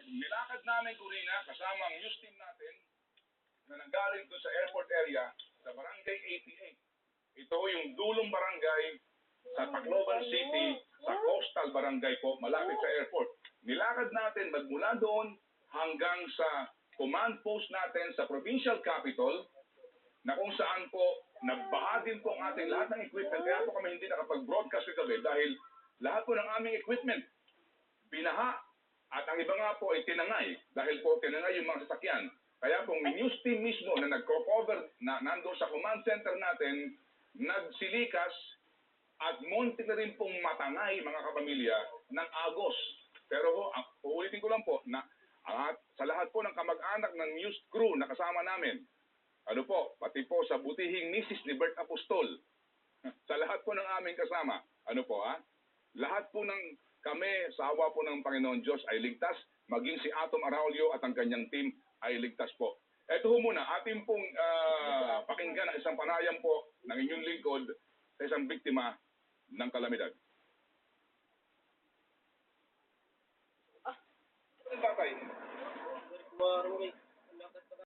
nilakad namin kanina kasama ang news team natin na nanggaling doon sa airport area sa Barangay 88. Ito yung dulong barangay sa Tacloban City, sa coastal barangay po, malapit sa airport. Nilakad natin magmula doon hanggang sa command post natin sa provincial capital na kung saan po nagbaha din po ang ating lahat ng equipment. Kaya po kami hindi nakapag-broadcast kagabi dahil lahat po ng aming equipment binaha at ang iba nga po ay tinangay dahil po tinangay yung mga sasakyan. Kaya po may news team mismo na nagko-cover na nandoon sa command center natin, nagsilikas at muntik na rin pong matangay mga kapamilya ng Agos. Pero po, uulitin ko lang po na sa lahat po ng kamag-anak ng news crew na kasama namin, ano po, pati po sa butihing misis ni Bert Apostol, sa lahat po ng aming kasama, ano po lahat po ng kami sa awa po ng Panginoon Diyos ay ligtas, maging si Atom Araulio at ang kanyang team ay ligtas po. Ito ho muna, ating pong pakinggan ang isang panayam po ng inyong lingkod sa isang biktima ng kalamidad. Tatay.